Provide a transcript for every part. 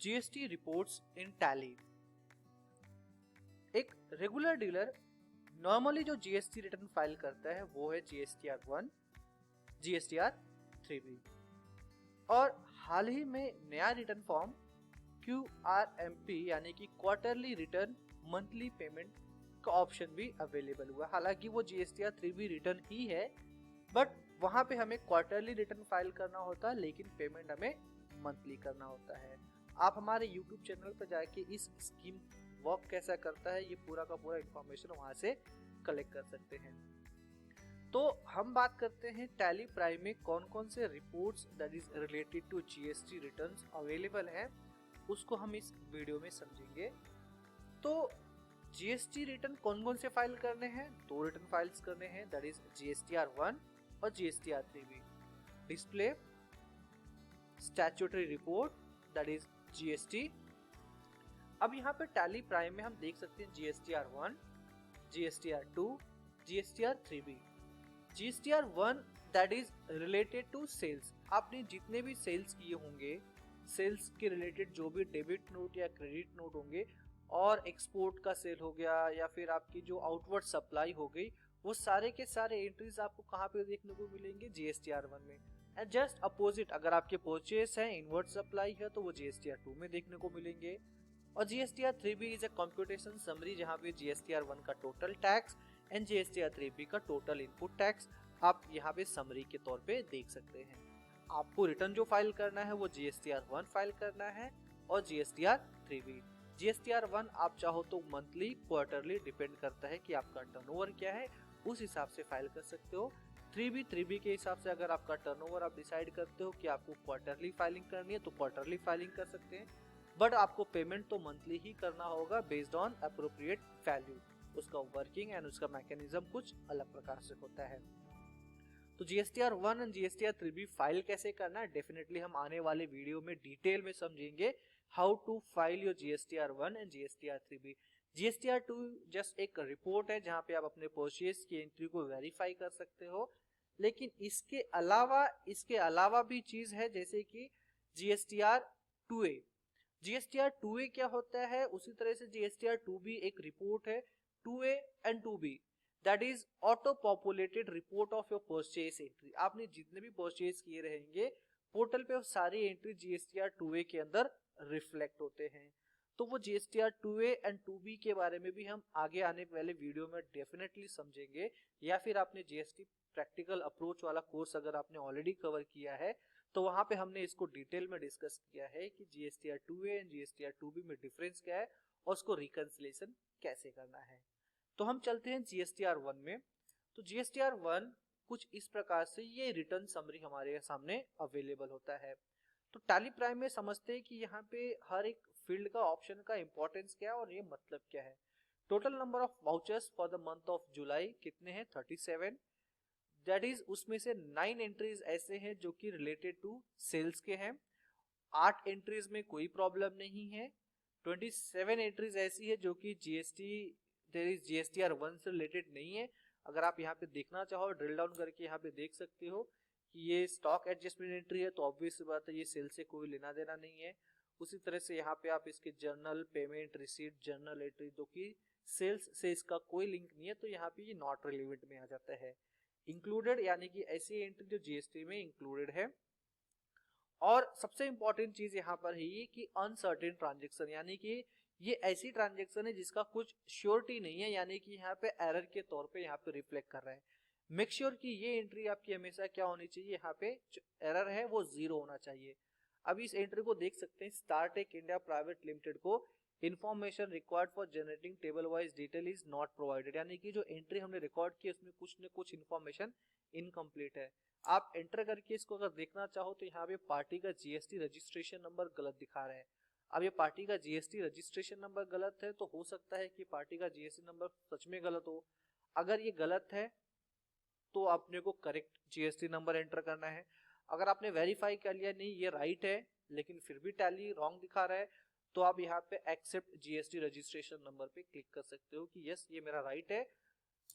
GST reports in tally. एक regular dealer normally जो GST return file करता है वो है जीएसटीआर 1, जीएसटीआर 3B और हाल ही में नया रिटर्न फॉर्म QRMP यानी कि क्वार्टरली रिटर्न मंथली पेमेंट का ऑप्शन भी अवेलेबल हुआ। हालांकि वो जीएसटीआर 3B रिटर्न ही है, बट वहां पे हमें क्वार्टरली रिटर्न फाइल करना होता है, लेकिन पेमेंट हमें मंथली करना होता है। आप हमारे YouTube चैनल पर जाके इस स्कीम वर्क कैसा करता है ये पूरा का पूरा इंफॉर्मेशन वहां से कलेक्ट कर सकते हैं। तो हम बात करते हैं टैली प्राइम में कौन कौन से reports that is related to GST returns available हैं, उसको हम इस वीडियो में समझेंगे। तो जीएसटी रिटर्न कौन कौन से फाइल करने हैं? दो रिटर्न फाइल्स करने हैं, दैट इज जीएसटीआर 1 और GSTR 3B। Display statutory report that is GST. अब यहाँ पे टैली प्राइम में हम देख सकते हैं GSTR 1, GSTR 2, GSTR 3B। GSTR 1 that is related to sales. आपने जितने भी सेल्स किए होंगे, सेल्स के रिलेटेड जो भी डेबिट नोट या क्रेडिट नोट होंगे और एक्सपोर्ट का सेल हो गया या फिर आपकी जो आउटवर्ड सप्लाई हो गई, वो सारे के सारे एंट्रीज आपको कहाँ पे देखने को मिलेंगे? जीएसटीआर 1 में। एंड जस्ट अपोजिट, अगर आपके परचेस है, इनवर्ड सप्लाई है, तो वो जीएसटीआर 2 में देखने को मिलेंगे। और GSTR 3B is a computation summary, जहाँ पे जीएसटीआर 1 का total tax and GSTR 3B का टोटल इनपुट टैक्स आप यहाँ पे समरी के तौर पे देख सकते हैं। आपको रिटर्न जो फाइल करना है वो जीएसटीआर 1 फाइल करना है और जीएसटीआर 3B। जीएसटीआर 1 आप चाहो तो मंथली, क्वार्टरली, डिपेंड करता है कि आपका टर्नओवर क्या है, उस हिसाब से फाइल कर सकते हो। 3B के हिसाब से अगर आपका टर्नओवर आप डिसाइड करते हो कि आपको क्वार्टरली फाइलिंग करनी है तो क्वार्टरली फाइलिंग कर सकते हैं, बट आपको पेमेंट तो मंथली ही करना होगा बेस्ड ऑन अप्रोप्रिएट वैल्यू। उसका वर्किंग एंड उसका मैकेनिज्म कुछ अलग प्रकार से होता है। तो GSTR 1 and GSTR 3B file कैसे करना है, डेफिनेटली हम आने वाले वीडियो में डिटेल में समझेंगे how to file your GSTR 1 and GSTR 3B। GSTR 2 just एक रिपोर्ट है जहां पे आप अपने परचेस की एंट्री को वेरीफाई कर सकते हो, लेकिन इसके अलावा भी चीज है, जैसे कि जीएसटीआर 2A। जीएसटीआर 2A क्या होता है? उसी तरह से जीएसटीआर 2B एक रिपोर्ट है। 2A and 2B that is auto populated report of your purchase entry. आपने जितने भी परचेस किए रहेंगे पोर्टल पे, वो सारी एंट्री जीएसटीआर 2A के अंदर रिफ्लेक्ट होते हैं। तो वो जीएसटीआर 2A एंड 2B के बारे में भी हम आगे आने वाले वीडियो में डेफिनेटली समझेंगे, या फिर आपने जीएसटी प्रैक्टिकल अप्रोच वाला कोर्स अगर आपने ऑलरेडी कवर किया है तो वहां पे हमने इसको डिटेल में डिस्कस किया है कि GSTR 2A and GSTR 2B में डिफरेंस क्या है और उसको रिकंसिलिएशन कैसे करना है। तो हम चलते हैं जीएसटीआर 1 में। तो जीएसटीआर 1 कुछ इस प्रकार से ये रिटर्न समरी हमारे सामने अवेलेबल होता है। तो टैली प्राइम में समझते हैं कि यहाँ पे हर एक फील्ड का ऑप्शन का इंपॉर्टेंस क्या है और ये मतलब क्या है। Total number of vouchers for the month of July कितने हैं? 37। दैट इज उसमें से 9 एंट्रीज ऐसे हैं जो कि रिलेटेड टू सेल्स के हैं, 8 एंट्रीज में कोई प्रॉब्लम नहीं है, 27 एंट्रीज ऐसी है जो कि जीएसटीआर 1 से रिलेटेड नहीं है। अगर आप यहाँ पे देखना चाहो ड्रिल डाउन करके यहाँ पे देख सकते हो कि ये स्टॉक एडजस्टमेंट एंट्री है, तो ऑब्वियस बात है ये सेल से कोई लेना देना नहीं है। उसी तरह से यहाँ पे आप इसके journal, payment, receipt, journal entry, जो कि सेल्स से इसका कोई लिंक नहीं है, तो यहाँ पे ये नॉट रिलेवेंट में आ जाता है। इंक्लूडेड यानी कि ऐसी एंट्री जो जीएसटी में इंक्लूडेड है। और सबसे इंपॉर्टेंट चीज यहाँ पर है ये कि अनसर्टेन ट्रांजेक्शन, यानी कि ये ऐसी ट्रांजेक्शन है जिसका कुछ श्योरिटी नहीं है, यानी कि यहाँ पे एरर के तौर पे यहाँ पे रिफ्लेक्ट कर रहा है। मेक श्योर कि ये एंट्री आपकी हमेशा क्या होनी चाहिए, यहाँ पे जो एरर है वो 0 होना चाहिए। अब इस एंट्री को देख सकते हैं, स्टारटेक इंडिया प्राइवेट लिमिटेड को information required for generating table wise detail is not provided, यानी कि जो एंट्री हमने रिकॉर्ड की उसमें कुछ न कुछ इन्फॉर्मेशन इनकम्प्लीट है। आप एंटर करके इसको अगर देखना चाहो तो यहाँ पे पार्टी का जीएसटी रजिस्ट्रेशन नंबर गलत दिखा रहा है। अब ये पार्टी का जीएसटी रजिस्ट्रेशन नंबर गलत है तो हो सकता है कि पार्टी का जीएसटी नंबर सच में गलत हो। अगर ये गलत है तो आपने को करेक्ट जीएसटी नंबर एंटर करना है। अगर आपने वेरीफाई कर लिया नहीं ये राइट है लेकिन फिर भी टैली रॉन्ग दिखा रहा है, तो आप यहाँ पे एक्सेप्ट जीएसटी रजिस्ट्रेशन नंबर पे क्लिक कर सकते हो कि यस ये मेरा राइट है,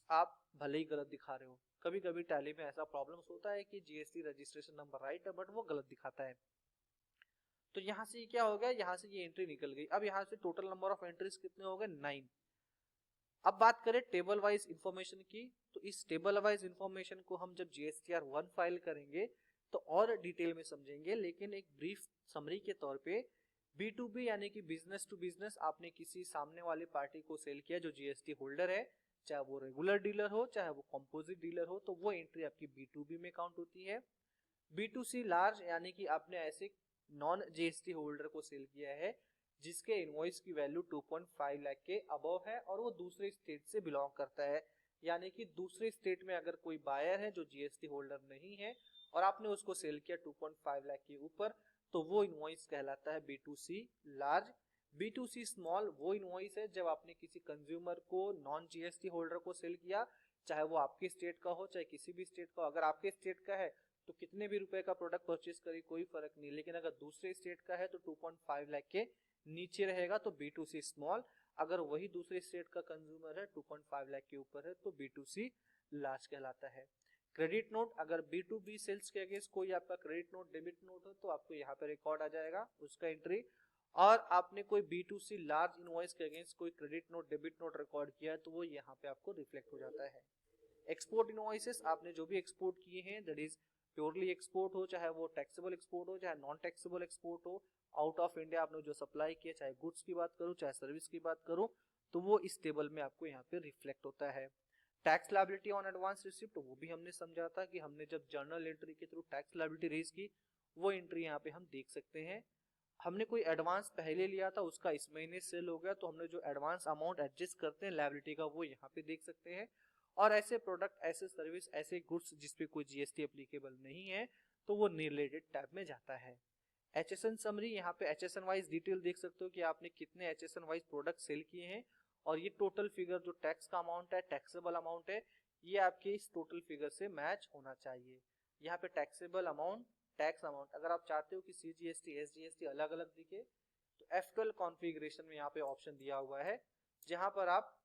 आप भले ही गलत दिखा रहे हो। कभी कभी टैली में ऐसा प्रॉब्लम्स होता है कि जीएसटी रजिस्ट्रेशन नंबर राइट है बट वो गलत दिखाता है। तो यहाँ से क्या हो गया, यहाँ से ये एंट्री निकल गई। अब यहाँ से टोटल नंबर ऑफ एंट्रीज कितने हो गए, 9। अब बात करें टेबल वाइज इंफॉर्मेशन की, तो इस टेबल वाइज इंफॉर्मेशन को हम जब GSTR 1 फाइल करेंगे तो और डिटेल में समझेंगे, लेकिन एक ब्रीफ समरी के तौर पे B2B यानी कि बिजनेस टू बिजनेस, आपने किसी सामने वाले पार्टी को सेल किया जो GST होल्डर है, चाहे वो रेगुलर डीलर हो चाहे वो कंपोजिट डीलर हो, तो वो एंट्री आपकी B2B में काउंट होती है। B2C लार्ज यानी कि आपने ऐसे नॉन GST होल्डर को सेल किया है जिसके इनवॉइस की वैल्यू 2.5 लाख के अबव है और वो दूसरे स्टेट से बिलोंग करता है, यानी कि दूसरे स्टेट में अगर कोई बायर है जो GST होल्डर नहीं है और आपने उसको सेल किया 2.5 लाख के ऊपर, तो वो इनवॉइस कहलाता है B2C लार्ज। B2C स्मॉल वो इनवॉइस है जब आपने किसी कंज्यूमर को नॉन GST होल्डर को सेल किया, चाहे वो आपके स्टेट का हो चाहे किसी भी स्टेट का हो। अगर आपके स्टेट का है तो कितने भी रुपए का प्रोडक्ट परचेज करी कोई फर्क नहीं, लेकिन अगर दूसरे स्टेट का है तो 2.5 लाख के नीचे रहेगा तो B2C स्मॉल। अगर वही दूसरे स्टेट का कंज्यूमर है 2.5 लाख के ऊपर है तो B2C लार्ज कहलाता है। क्रेडिट नोट, अगर B2B सेल्स के अगेंस्ट कोई आपका क्रेडिट नोट डेबिट नोट हो तो आपको यहाँ पे रिकॉर्ड आ जाएगा उसका एंट्री, और आपने कोई B2C लार्ज इनवॉइस के अगेंस्ट कोई credit note debit note record किया है तो वो यहाँ पे आपको रिफ्लेक्ट हो जाता है। एक्सपोर्ट इनवॉइसेस, आपने जो भी एक्सपोर्ट किए हैं दैट इज प्योरली एक्सपोर्ट हो, चाहे वो टैक्सेबल एक्सपोर्ट हो चाहे नॉन टैक्सेबल एक्सपोर्ट हो, आउट ऑफ इंडिया आपने जो सप्लाई किया, चाहे गुड्स की बात करूं चाहे सर्विस की बात करूं, तो वो इस टेबल में आपको यहाँ पे रिफ्लेक्ट होता है। Tax liability on advance receipt, वो भी हमने समझा था कि हमने जब जर्नल एंट्री के थ्रू टैक्स लायबिलिटी रेज की, वो एंट्री यहाँ पे हम देख सकते हैं। हमने कोई एडवांस पहले लिया था उसका इस महीने सेल हो गया, तो हमने जो एडवांस अमाउंट एडजस्ट करते हैं लायबिलिटी का वो यहाँ पे देख सकते हैं। और ऐसे प्रोडक्ट ऐसे सर्विस ऐसे गुड्स जिसपे कोई GST एप्लीकेबल नहीं है तो वो रिलेटेड टैब में जाता है। HSN समरी, यहाँ पे HSN वाइज डिटेल देख सकते हो कि आपने कितने HSN वाइज प्रोडक्ट सेल किए हैं, और ये टोटल फिगर जो टैक्स का अमाउंट है टैक्सेबल अमाउंट है, ये आपके इस टोटल फिगर से मैच होना चाहिए। यहाँ पे टैक्सेबल अमाउंट टैक्स अमाउंट, अगर आप चाहते हो कि CGST SGST अलग अलग दिखे तो F12 कॉन्फ़िगरेशन में यहाँ पे ऑप्शन दिया हुआ है जहां पर आप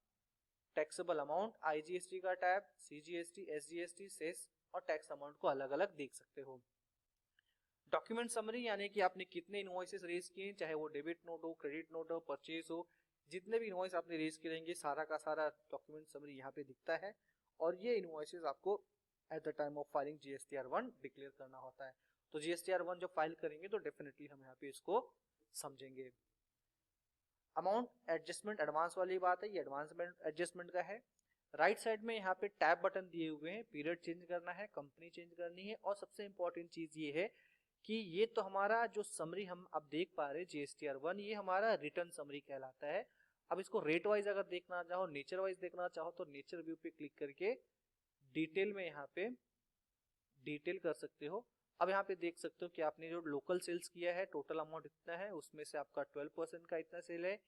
टैक्सेबल अमाउंट IGST का टैब, CGST SGST सेस और टैक्स अमाउंट को अलग अलग देख सकते हो। डॉक्यूमेंट समरी यानी कि आपने कितने इनवॉइसेस रेज किए, चाहे वो डेबिट नोट हो क्रेडिट नोट हो परचेज हो, जितने भी इनवॉइस आपने रेज किए रहेंगे सारा का सारा डॉक्यूमेंट समरी यहाँ पे दिखता है, और ये इनवॉइसेस आपको at the time of filing GSTR 1 declare करना होता है। तो GSTR 1 जब फाइल करेंगे तो डेफिनेटली हम यहाँ पे इसको समझेंगे। अमाउंट एडजस्टमेंट एडवांस वाली बात है, ये एडवांस एडजस्टमेंट का है। राइट साइड में यहाँ पे टैब बटन दिए हुए हैं, पीरियड चेंज करना है, कंपनी चेंज करनी है, और सबसे इंपॉर्टेंट चीज ये है कि ये तो हमारा जो समरी हम अब देख पा रहे हैं GSTR 1, ये हमारा रिटर्न समरी कहलाता है। अब इसको रेट वाइज अगर देखना चाहो, नेचर वाइज देखना चाहो तो नेचर व्यू पे क्लिक करके डिटेल में यहाँ पे डिटेल कर सकते हो। अब यहाँ पे देख सकते हो कि आपने जो लोकल सेल्स किया है टोटल अमाउंट इतना है, उसमें से आपका 12% का इतना सेल है,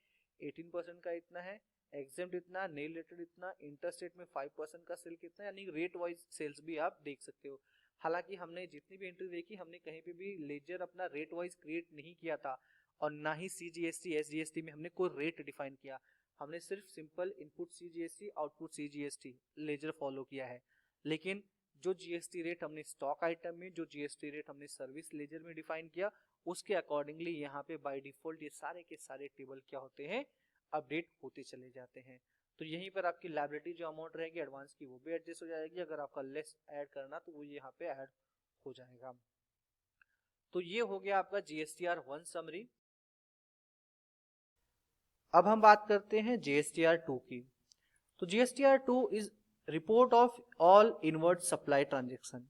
18% का इतना है, एग्जेम्प्ट इतना, नेल रिलेटेड इतना, इंटरस्टेट में 5% का सेल कितना, यानी रेट वाइज सेल्स भी आप देख सकते हो। हालांकि हमने जितनी भी एंट्री देखी हमने कहीं पे भी लेजर अपना रेट वाइज क्रिएट नहीं किया था, और ना ही CGST SGST में हमने कोई रेट डिफाइन किया, हमने सिर्फ simple input CGST output CGST ledger follow किया है। लेकिन जो GST रेट हमने स्टॉक आइटम में, जो GST रेट हमने सर्विस लेजर में डिफाइन किया, उसके अकॉर्डिंगली यहाँ पे बाय डिफॉल्ट ये सारे के सारे टेबल क्या होते हैं, अपडेट होते चले जाते हैं। तो यहीं पर आपकी लायबिलिटी जो अमाउंट रहेगी एडवांस की वो भी एडजस्ट हो जाएगी, अगर आपका लेस ऐड करना तो वो यहाँ पे ऐड हो जाएगा। तो ये हो गया आपका GSTR 1 समरी। अब हम बात करते हैं GSTR 2 की। तो GSTR 2 is report of all inward supply transaction.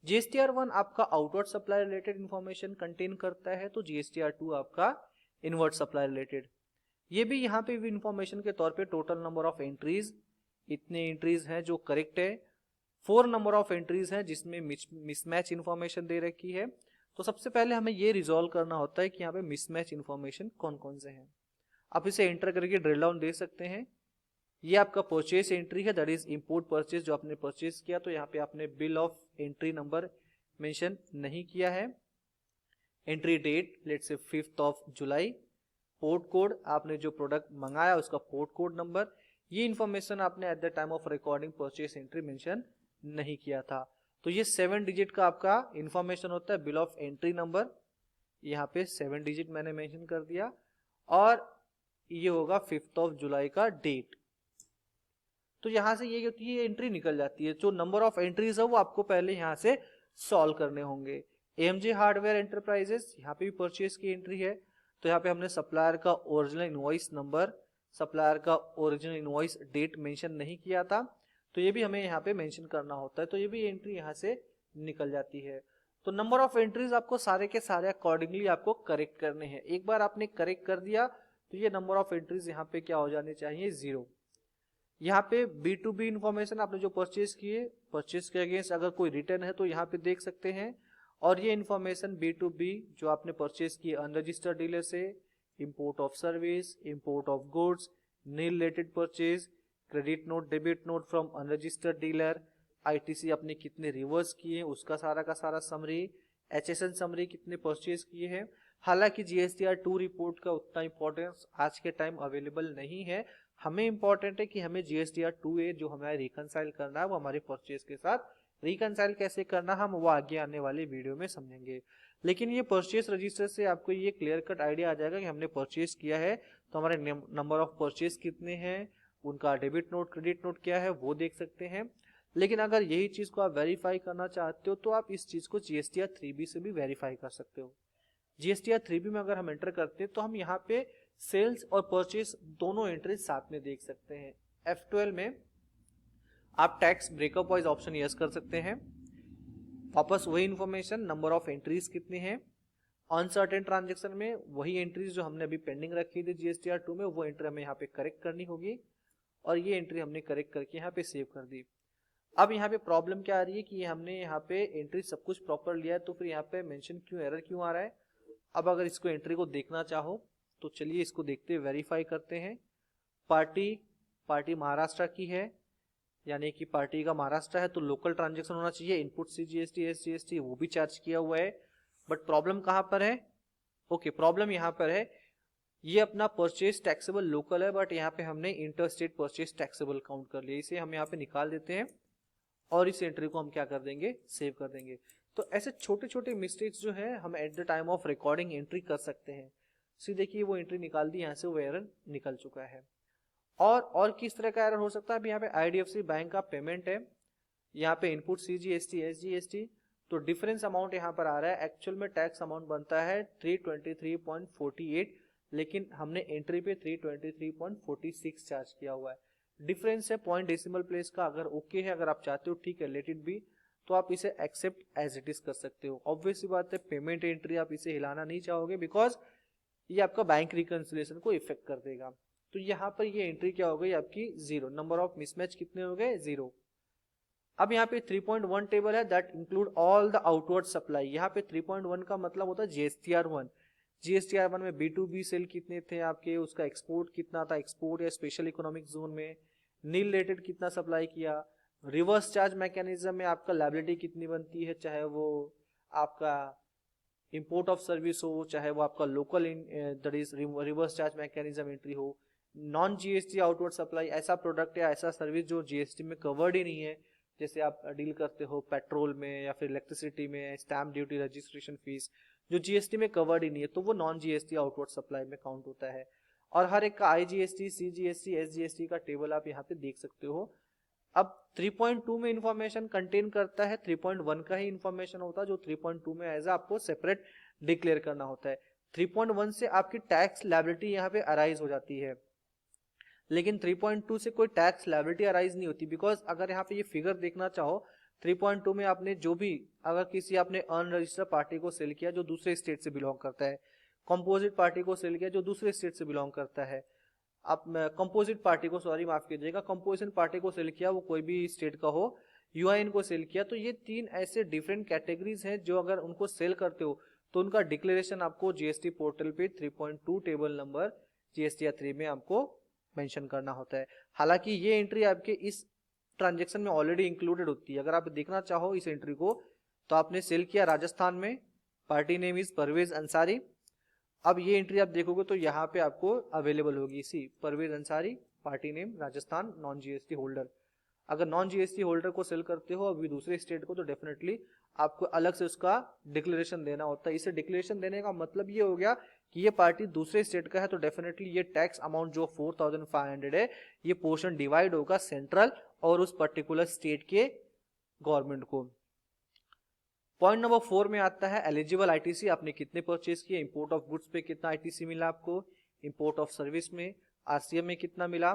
GSTR 1 आपका outward supply related information contain करता है, तो GSTR 2 आपका इनवर्ड सप्लाई रिलेटेड। ये भी यहाँ पे भी इंफॉर्मेशन के तौर पे टोटल नंबर ऑफ एंट्रीज, इतने एंट्रीज हैं जो करेक्ट है, 4 नंबर ऑफ एंट्रीज हैं जिसमें मिसमैच इंफॉर्मेशन दे रखी है। तो सबसे पहले हमें ये रिजॉल्व करना होता है कि यहाँ पे मिसमैच इंफॉर्मेशन कौन कौन से हैं। आप इसे एंटर करके ड्रिल डाउन दे सकते हैं। ये आपका परचेस एंट्री है, दैट इज इंपोर्ट परचेस जो आपने परचेस किया, तो यहाँ पे आपने bill of entry number mention नहीं किया है। Entry date let's say 5th of July, port code आपने जो प्रोडक्ट मंगाया उसका पोर्ट कोड नंबर, ये इंफॉर्मेशन आपने at the time of recording purchase entry mention नहीं किया था। तो ये 7 डिजिट का आपका इंफॉर्मेशन होता है बिल ऑफ एंट्री नंबर। यहाँ पे 7 डिजिट मैंने मेंशन कर दिया, और ये होगा 5 जुलाई का डेट। तो यहाँ से ये होती है, एंट्री निकल जाती है। जो नंबर ऑफ एंट्रीज है वो आपको पहले यहाँ से सॉल्व करने होंगे। एएमजे हार्डवेयर एंटरप्राइजेस, यहाँ पे भी परचेज की एंट्री है। तो यहाँ पे हमने सप्लायर का ओरिजिनल इनवॉइस नंबर, सप्लायर का ओरिजिनल इनवॉइस डेट मेंशन नहीं किया था, तो ये भी हमें यहाँ पे मेंशन करना होता है। तो ये भी एंट्री यहाँ से निकल जाती है। तो नंबर ऑफ एंट्रीज आपको सारे के सारे अकॉर्डिंगली आपको करेक्ट करने हैं। एक बार आपने करेक्ट कर दिया तो ये नंबर ऑफ एंट्रीज यहाँ पे क्या हो जाने चाहिए, 0। यहाँ पे B2B इंफॉर्मेशन आपने जो परचेज किए, परचेज के अगेंस्ट अगर कोई रिटर्न है तो यहाँ पे देख सकते हैं। और ये इंफॉर्मेशन B2B जो आपने परचेज की अनरजिस्टर्ड डीलर से, import of service, import of goods, nil related purchase, credit note, debit note from unregistered dealer, ITC आपने कितने रिवर्स किए उसका सारा का सारा समरी, HSN समरी कितने परचेज किए हैं। हालांकि GSTR 2 रिपोर्ट का उतना इंपॉर्टेंस आज के टाइम अवेलेबल नहीं है। हमें इंपॉर्टेंट है कि हमें GSTR 2A जो हमें रिकनसाइल करना है वो हमारे परचेज के साथ रिकनसाइल कैसे करना हम वो आगे आने वाले वीडियो में समझेंगे। लेकिन ये परचेज रजिस्टर से आपको ये क्लियर कट आइडिया आ जाएगा कि हमने परचेज किया है तो हमारे नंबर ऑफ परचेज कितने हैं, उनका डेबिट नोट क्रेडिट नोट क्या है वो देख सकते हैं। लेकिन अगर यही चीज को आप वेरीफाई करना चाहते हो तो आप इस चीज को GSTR 3B से भी वेरीफाई कर सकते हो। GSTR 3B में अगर हम एंटर करते हैं तो हम यहाँ पे सेल्स और परचेज दोनों एंट्रीज साथ में देख सकते हैं। F12 में आप tax breakup wise option yes कर सकते हैं। वापस वही इंफॉर्मेशन, नंबर ऑफ एंट्रीज कितने हैं, अनसर्टेन ट्रांजेक्शन में वही एंट्रीज जो हमने अभी पेंडिंग रखी थी GSTR 2 में वो एंट्री हमें यहाँ पे करेक्ट करनी होगी, और ये एंट्री हमने करेक्ट करके यहाँ पे सेव कर दी। अब यहाँ पे प्रॉब्लम क्या आ रही है कि हमने यहाँ पे एंट्री सब कुछ प्रॉपर लिया है तो फिर यहाँ पे मेंशन क्यों, एरर क्यों आ रहा है। अब अगर इसको एंट्री को देखना चाहो तो चलिए इसको देखते हुए वेरीफाई करते हैं। पार्टी महाराष्ट्र की है, यानी कि पार्टी का महाराष्ट्र है तो लोकल ट्रांजेक्शन होना चाहिए। इनपुट CGST SGST वो भी चार्ज किया हुआ है। बट प्रॉब्लम कहाँ पर है, ओके प्रॉब्लम यहाँ पर है, ये अपना परचेज टैक्सेबल लोकल है बट यहाँ पे हमने inter state purchase taxable count कर लिया। इसे हम यहाँ पे निकाल देते हैं और इस एंट्री को हम क्या कर देंगे, सेव कर देंगे। तो ऐसे छोटे छोटे मिस्टेक्स जो है हम at the time of recording entry कर सकते हैं। सी देखिए वो एंट्री निकाल दी, यहाँ से वो एरर निकल चुका है। और किस तरह का एरर हो सकता है, अभी यहाँ पे IDFC बैंक का पेमेंट है, यहाँ पे इनपुट CGST SGST, तो डिफरेंस अमाउंट यहाँ पर आ रहा है। एक्चुअल में टैक्स अमाउंट बनता है 323.48, लेकिन हमने एंट्री पे 323.46 चार्ज किया हुआ है। डिफरेंस है पॉइंट डेसिमल प्लेस का। अगर ओके है, अगर आप चाहते हो ठीक है लेट इट बी, तो आप इसे एक्सेप्ट एज इट इज कर सकते हो। ऑब्वियस सी बात है पेमेंट एंट्री आप इसे हिलाना नहीं चाहोगे बिकॉज ये आपका बैंक रिकंसिलिएशन को इफेक्ट कर देगा। तो यहाँ पर ये एंट्री क्या हो गई आपकी 0। नंबर ऑफ मिसमैच कितने हो गए, 0। अब यहाँ पे 3.1 टेबल है that include all the outward supply. यहाँ पे 3.1 का मतलब होता है GSTR 1। GSTR 1 में B2B सेल कितने थे आपके, उसका एक्सपोर्ट कितना था, एक्सपोर्ट या स्पेशल इकोनॉमिक जोन में, नील रिलेटेड कितना सप्लाई किया, रिवर्स चार्ज मैकेनिज्म में आपका लायबिलिटी कितनी बनती है, चाहे वो आपका इंपोर्ट ऑफ सर्विस हो, चाहे वो आपका local that is reverse charge mechanism entry हो, नॉन GST आउटवर्ड सप्लाई ऐसा प्रोडक्ट या ऐसा सर्विस जो GST में कवर्ड ही नहीं है, जैसे आप डील करते हो पेट्रोल में या फिर इलेक्ट्रिसिटी में, स्टैम्प ड्यूटी रजिस्ट्रेशन फीस जो GST में कवर्ड ही नहीं है, तो वो नॉन GST आउटवर्ड सप्लाई में काउंट होता है। और हर एक का IGST CGST SGST का टेबल आप यहाँ पे देख सकते हो। अब 3.2 में इंफॉर्मेशन कंटेन करता है, 3.1 का ही इंफॉर्मेशन होता है जो 3.2 में एज आपको सेपरेट डिक्लेयर करना होता है। 3.1 से आपकी टैक्स लायबिलिटी यहाँ पे अराइज हो जाती है, लेकिन 3.2 से कोई टैक्स लायबिलिटी अराइज नहीं होती। बिकॉज अगर यहाँ पे ये फिगर देखना चाहो 3.2 में आपने जो भी अगर किसी आपने अनरजिस्टर्ड पार्टी को सेल किया जो दूसरे स्टेट से बिलोंग करता है, कंपोजिट पार्टी को सेल किया जो दूसरे स्टेट से बिलोंग करता है, आप कंपोजिट पार्टी को सॉरी माफ कीजिएगा, कंपोजिशन पार्टी को सेल किया वो कोई भी स्टेट का हो, UIN को सेल किया, तो ये 3 ऐसे डिफरेंट कैटेगरीज हैं जो अगर उनको सेल करते हो तो उनका डिक्लेरेशन आपको GST पोर्टल पे 3.2 टेबल नंबर GSTR 3 में आपको मेंशन करना होता है। हालांकि ये एंट्री आपके इस ट्रांजेक्शन में ऑलरेडी इंक्लूडेड होती है। अगर आप देखना चाहो इस एंट्री को तो आपने सेल किया राजस्थान में, party name is Parvez Ansari. अब ये एंट्री आप देखोगे तो यहाँ पे आपको अवेलेबल होगी C Parvez Ansari, party name Rajasthan, non GST holder. अगर नॉन GST होल्डर को सेल करते हो अभी दूसरे स्टेट को तो डेफिनेटली आपको अलग से उसका डिक्लेरेशन देना होता है। इसे डिक्लेरेशन देने का मतलब ये हो गया कि ये पार्टी दूसरे स्टेट का है, तो डेफिनेटली ये टैक्स अमाउंट जो 4500 है, ये पोर्शन डिवाइड होगा सेंट्रल और उस पर्टिकुलर स्टेट के गवर्नमेंट को। पॉइंट नंबर 4 में आता है एलिजिबल आईटीसी, आपने कितने परचेज किए, इंपोर्ट ऑफ गुड्स पे कितना आईटीसी मिला आपको, इंपोर्ट ऑफ सर्विस में आरसीएम में कितना मिला,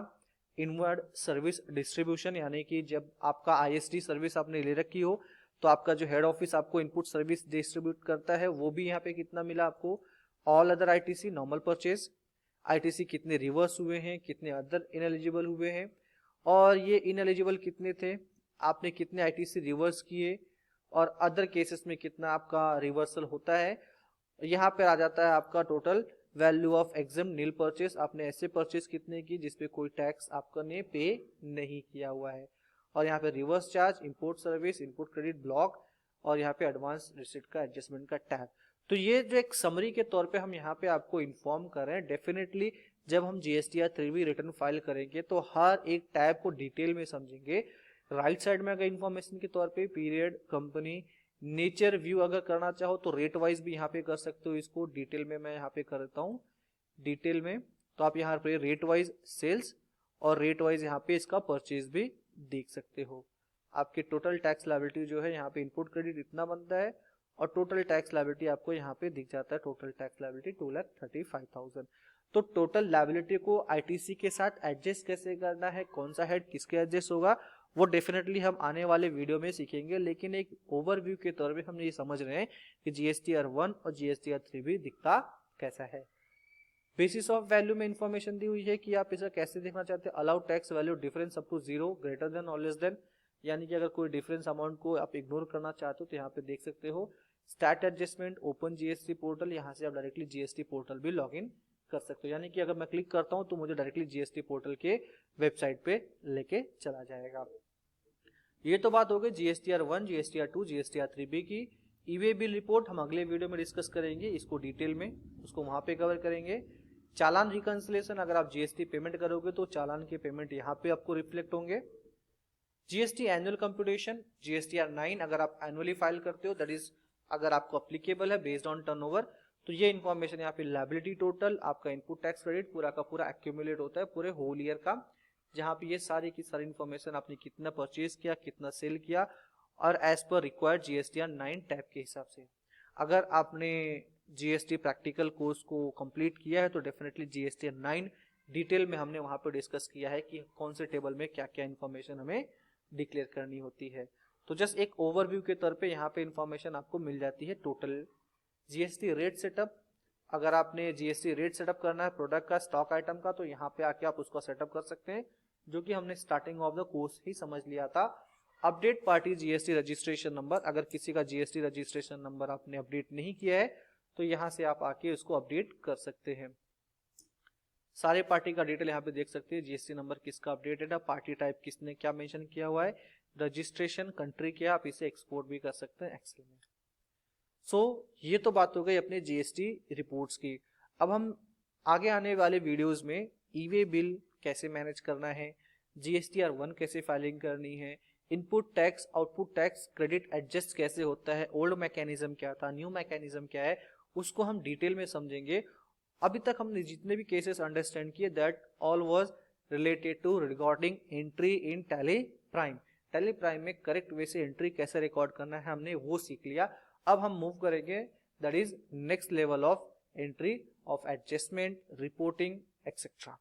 इनवर्ड सर्विस डिस्ट्रीब्यूशन यानी कि जब आपका आईएसडी सर्विस आपने ले रखी हो तो आपका जो हेड ऑफिस आपको इनपुट सर्विस डिस्ट्रीब्यूट करता है वो भी यहाँ पे कितना मिला आपको, all other ITC normal purchase, ITC कितने रिवर्स हुए हैं, कितने अदर इनएलिजिबल हुए हैं, और ये इनएलिजिबल कितने थे, आपने कितने आईटीसी रिवर्स किए, और अदर केसेस में कितना आपका रिवर्सल होता है। यहाँ पे आ जाता है आपका total value of exempt nil purchase, आपने ऐसे परचेस कितने की जिसपे कोई टैक्स आपने पे नहीं किया हुआ है, और यहाँ पे reverse charge, import service, import credit block, और यहाँ पे एडवांस रिसीट का एडजस्टमेंट का टैग। तो ये जो एक समरी के तौर पे हम यहाँ पे आपको इन्फॉर्म कर रहे हैं। डेफिनेटली जब हम जीएसटीआर 3B रिटर्न फाइल करेंगे तो हर एक टैब को डिटेल में समझेंगे। राइट साइड में अगर इन्फॉर्मेशन के तौर पे पीरियड, कंपनी, नेचर, व्यू अगर करना चाहो तो रेट वाइज भी यहाँ पे कर सकते हो, इसको डिटेल में मैं यहाँ पे कर देता हूँ डिटेल में। तो आप यहाँ पे रेट वाइज सेल्स और रेट वाइज यहाँ पे इसका परचेज भी देख सकते हो। आपके टोटल टैक्स लायबिलिटी जो है यहाँ पे इनपुट क्रेडिट इतना बनता है, और टोटल टैक्स लायबिलिटी आपको यहाँ पे दिख जाता है, टोटल टैक्स लायबिलिटी 2,35,000। तो टोटल लायबिलिटी को आईटीसी के साथ एडजस्ट कैसे करना है, कौन सा हेड किसके एडजस्ट होगा, वो डेफिनेटली हम आने वाले वीडियो में सीखेंगे। लेकिन एक ओवरव्यू के तौर पे हम ये समझ रहे हैं कि जीएसटीआर 1 और जीएसटीआर 3B दिखता कैसा है। बेसिस ऑफ वैल्यू में इंफॉर्मेशन दी हुई है कि आप इसे कैसे देखना चाहते हैं। Allow tax value difference up to 0 greater than और लेस देन, यानी कि अगर कोई डिफरेंस अमाउंट को आप इग्नोर करना चाहते हो तो यहाँ पे देख सकते हो। Start adjustment, open GST portal, यहाँ से आप डायरेक्टली जीएसटी पोर्टल भी लॉग इन कर सकते हो, यानी कि अगर मैं क्लिक करता हूँ तो मुझे डायरेक्टली जीएसटी पोर्टल के वेबसाइट पे लेके चला जाएगा। ये तो बात हो गई जीएसटीआर 1, जीएसटीआर 2, जीएसटीआर 3B की। ई-वे बिल रिपोर्ट हम अगले वीडियो में डिस्कस करेंगे, इसको डिटेल में उसको वहां पे कवर करेंगे। चालान रिकंसिलेशन, अगर आप जीएसटी पेमेंट करोगे तो चालान के पेमेंट यहाँ पे आपको रिफ्लेक्ट होंगे। जीएसटी एनुअल कंप्यूटेशन, जीएसटीआर 9 अगर आप एनुअली फाइल करते हो, दैट इज अगर आपको अप्लीकेबल है बेस्ड ऑन टर्नओवर, तो ये इन्फॉर्मेशन यहाँ पे लायबिलिटी टोटल, आपका इनपुट टैक्स क्रेडिट पूरा का पूरा एक्यूमुलेट होता है पूरे होल ईयर का, जहां पे ये सारी की सारी इन्फॉर्मेशन आपने कितना परचेज किया, कितना सेल किया, और as per required GSTR 9 tab के हिसाब से। अगर आपने जीएसटी प्रैक्टिकल कोर्स को कंप्लीट किया है तो डेफिनेटली जीएसटीआर 9 डिटेल में हमने वहां पर डिस्कस किया है कि कौन से टेबल में क्या क्या इन्फॉर्मेशन हमें डिक्लेयर करनी होती है। तो जस्ट एक ओवरव्यू के तौर पे यहाँ पे इन्फॉर्मेशन आपको मिल जाती है। टोटल जीएसटी रेट सेटअप, अगर आपने जीएसटी रेट सेटअप करना है प्रोडक्ट का, स्टॉक आइटम का, तो यहाँ पे आके आप उसको सेटअप कर सकते हैं, जो कि हमने स्टार्टिंग ऑफ द कोर्स ही समझ लिया था। Update party GST registration number, अगर किसी का जीएसटी रजिस्ट्रेशन नंबर आपने अपडेट नहीं किया है तो यहाँ से आप आके उसको अपडेट कर सकते हैं। सारे पार्टी का डिटेल यहाँ पे देख सकते हैं, जीएसटी नंबर किसका अपडेटेड है, पार्टी टाइप किसने क्या मेंशन किया हुआ है, रजिस्ट्रेशन कंट्री क्या, आप इसे एक्सपोर्ट भी कर सकते हैं एक्सेल में। ये तो बात हो गई अपने जीएसटी रिपोर्ट्स की। अब हम आगे आने वाले वीडियोस में ई-वे बिल कैसे मैनेज करना है, जीएसटीआर 1 कैसे फाइलिंग करनी है, input tax output tax credit adjust कैसे होता है, ओल्ड मैकेनिज्म क्या था, न्यू मैकेनिज्म क्या है, उसको हम डिटेल में समझेंगे। अभी तक हमने जितने भी केसेस अंडरस्टैंड किए that all was related to recording entry in Tally Prime. Tally Prime में करेक्ट वे से एंट्री कैसे रिकॉर्ड करना है हमने वो सीख लिया। अब हम मूव करेंगे that is next level of entry of adjustment, reporting etcetera.